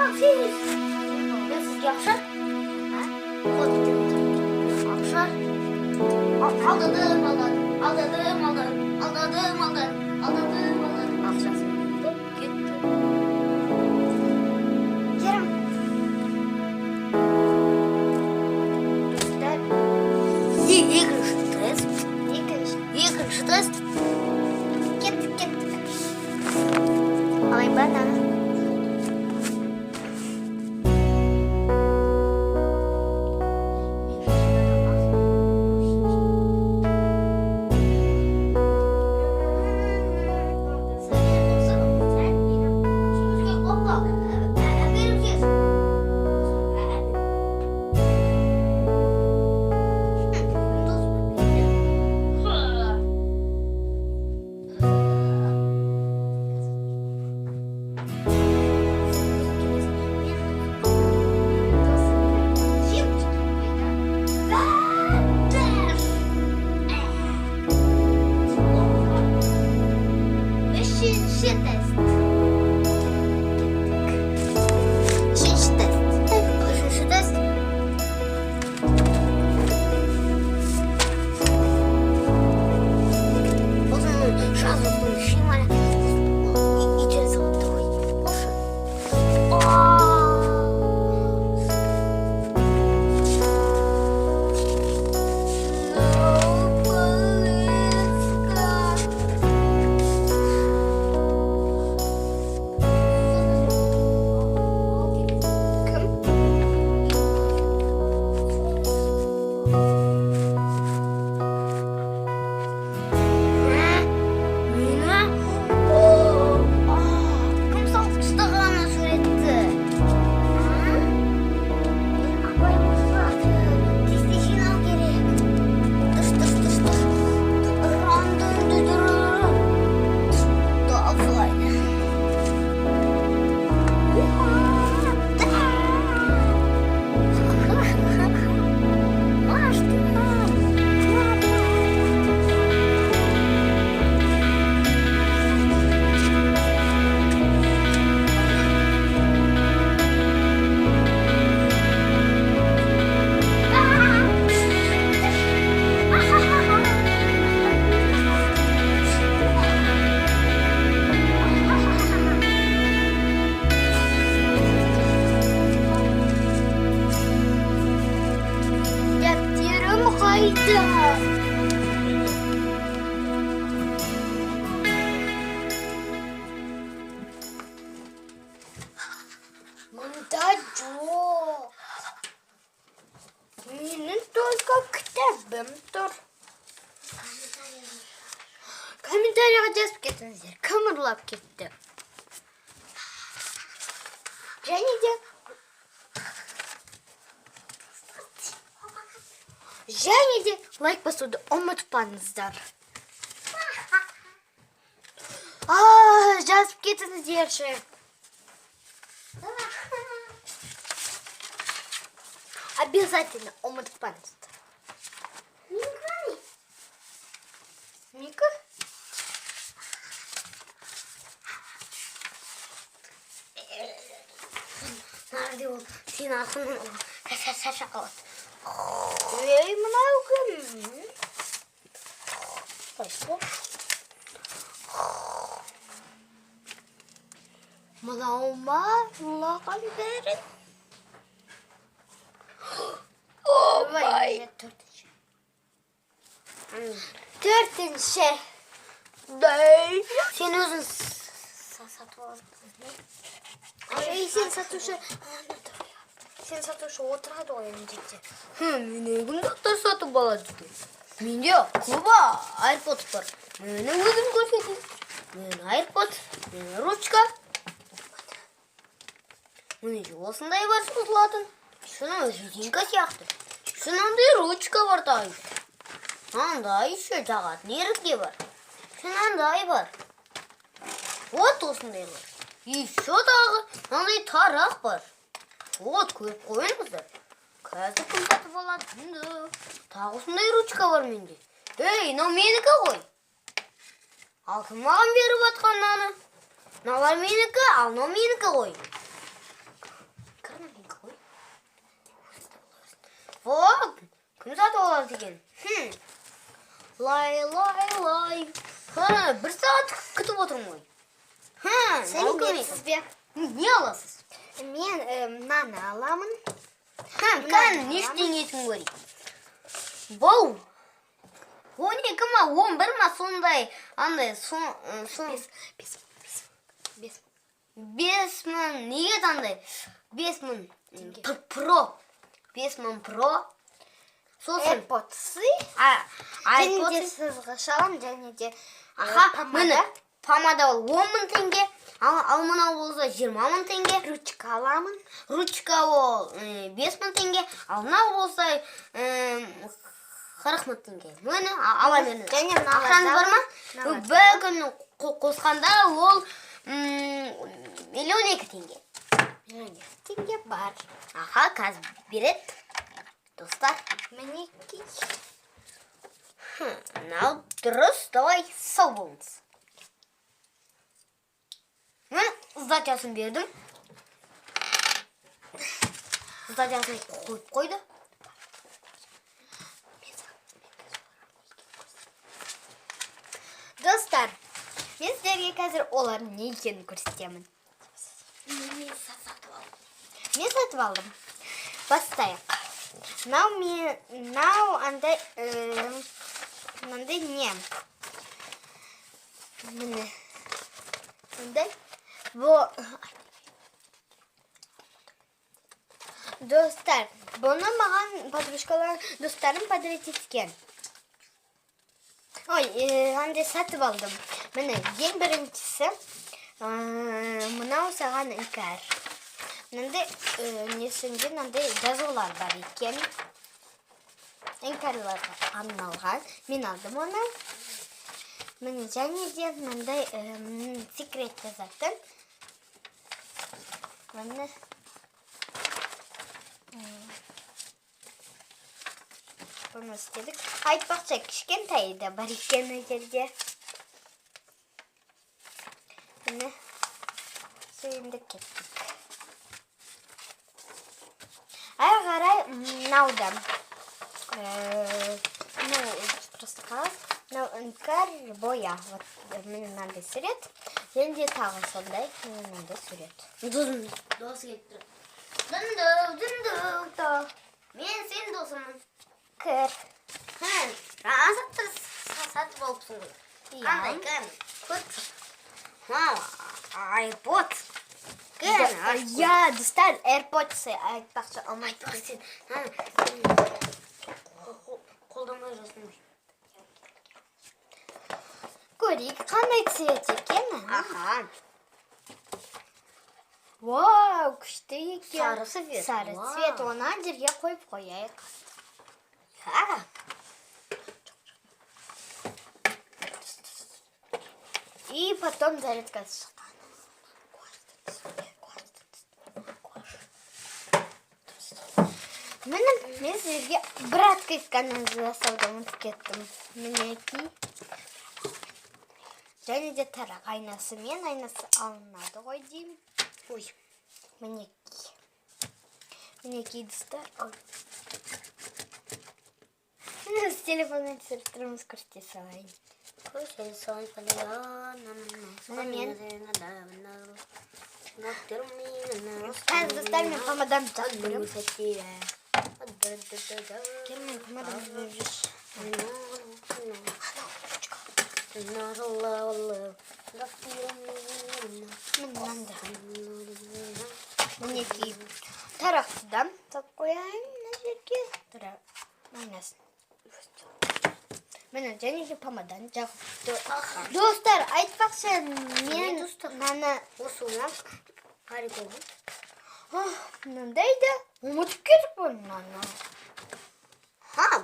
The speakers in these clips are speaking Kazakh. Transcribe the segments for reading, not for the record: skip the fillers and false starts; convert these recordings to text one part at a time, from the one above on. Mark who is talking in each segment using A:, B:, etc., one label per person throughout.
A: Hafiz. Ben sizge akşar. Akşar. Aldadım. Akşası gitti. Yerim. Екінші тест. Кеттік. Алайын ба, Нана? Монтажу. Менің только кітабым тұр. Комментарийға жазып кетіңіздер. Кім ұрлап кетті? Және де лайк басуды ұмытпаңыздар. Жазып кетіңіздерші. Обязательно ұмытпаңыздар. Мика? Nerede ol? Senin aklının şakalat. Ey mınау kім? Мынау ма? Мынаған берін. Төртінші. Сен өзің сатып аласың. Сен сатушы отырады ғой емдекте. Менің күндіктер сатып алады. Менде клуба айрпод бар. Менің өзім көрсетейін. Менің айрпод, менің ручка. Менің осындай бар созылатын. Шының резинка сияқты. Шынандай ручка бар тағы. Андай еще жағатын ерікке бар. Шынандай бар. Вот осындай бар. Еще тағы андай тарақ бар. Вот көріп қойыңыздар. Қазір кім сатып алады? Тағы осындай ручка бар менде. Ей, мынау менікі ғой. Ал кім маған беріп жатқан мынаны? Мыналар менікі, ал мынау менікі ғой. Вот. Кім сатып алады екен? Лай. Бір сағат күтіп отырмын ғой.
B: Сен бересіз бе?
A: Не аласыз?
B: Мен мынаны аламын.
A: Кән, не ештеңесін көрейік. Бұл 12 ма, 11 ма сондай, андай, 5.000, неге таңдай? 5.000 Pro. 5.000 Pro. Сосын.
B: AirPods-ы.
A: iPod.
B: Және де сызғы шалам, және де
A: міне, помада ол 10.000 теңге. Ал мынау болса 20.000 теңге.
B: Ручка аламын.
A: Ручка ол 5.000 теңге. Ал мынау болса 40.000 теңге. Міне, ала мені.
B: Және
A: ақшаңыз бар ма? Бір күн қосқанда ол 1.2 теңге.
B: Теңге бар.
A: Қазір береді. Достар.
B: Мінекей.
A: Мынау дұрыс, давай сау болыңыз. Мен сдачасын бердім. Сдачасын қойып қойды.
B: Достар, мен сіздерге қазір олардың не екенін көрсетемін. Мен сатып алдым. Бастайық. Мынау андай не? Міне. Андай. Достар, бұны маған достарым подарить еткен. Андай сатып алдым. Міне, ең біріншісі, мынау саған іңкәр. Мынандай несінде мынандай жазулар бар екен. Іңкәрларға арналған. Мен алдым оны. Міне, және де мынандай секрет жазатын. Міне. Бұны істедік. Айтпақша кішкентай да бар екен жерде. Міне. Сөйіндік кеттік. Ары қарай мынауды. Просто қағаз. Мынау іңкәр боя. Міне мынандай сурет. Және де тағы сондай. Мынандай сурет.
A: Досы кетті. Дүндік. Мен сен досымын.
B: Кір.
A: Сатып алыпсың ғой. Қандай кән? iPod.
B: Я, достар, AirPods-ы айтпақшы алмайды.
A: Сен қолданбай жасың.
B: Көрейік, қандай цвет екен? Вау, күшті екен.
A: Сары цвет.
B: Сары цвет, оны жерге қойып қояйық. И потом зарядка шыққан. Мен сізге бір открытканы жасаудан ұмытып кеттім. Мінекей. Және де тарақ айнасы. Мен айнасы алынады ғой деймін.
A: Ой.
B: Мінекей. Мінекей достар. С телефонын түсіріп тұрмыз, көрсете салайын.
A: Көрсете салайын.
B: Қазір достар, мен помадам жақсы көрем. Кел, мен помадам жүріш. Мінекей. Тарақтыдан тап қояйын мына жерге. Айнасын. Міне, және де помадан жақты. Достар, айтпақшы, мен мынаны
A: осы оңақ қари болды.
B: мынандай да ұмытып кетіп мынаны.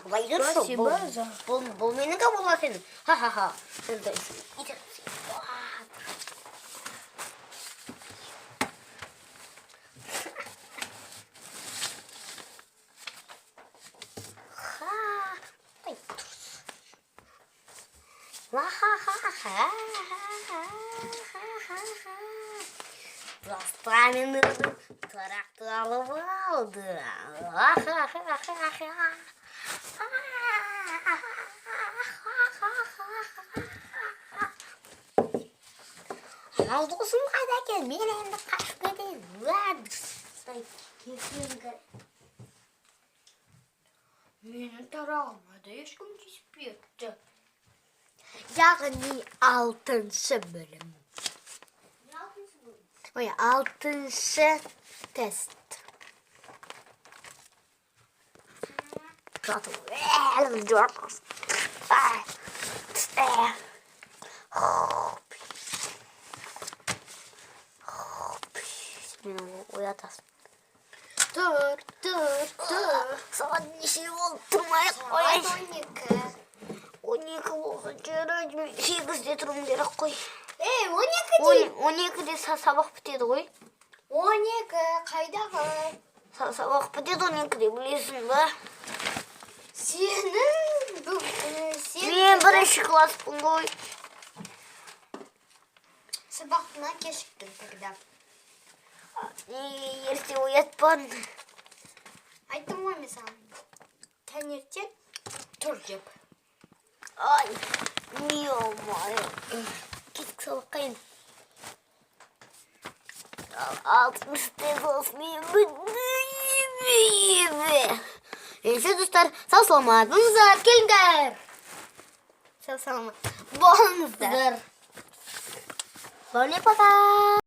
A: Бұлай дұрыс. Бұл менікі болатын. Ха-ха-ха. Заставин'ın traktörü vardı. Ama dostum hadi gel. Ben hem de kaçıp edeyim. Benim tarağıma da hiç kim kesip yetti.
B: Yani 6. bölüm.
A: Ne yapıyorsun bu?
B: Oy 6. test.
A: Uyatasın.
B: Dur.
A: Saat bir şey oturmaya koy.
B: Saat
A: 12 olsun. Çörek şey kız getirim gerek koy.
B: 12 değil.
A: 12'de sabah bitedi koy.
B: 12 kaydağı.
A: Sabah bitedi 12'de biliyorsun be.
B: Senin bu
A: Niye birinci klasın koy?
B: sabahına keşiktin тогда.
A: Ерте уятпан.
B: Aytdım ғой мен саған. Таңертең тұр деп.
A: Ay, не olmuyor. Kesik salak kayın. 60 tez olsun. Neyse dostlar, sağ salamatınızlar. Gelin.
B: Сау-сау.
A: Болыңыздар. Пока.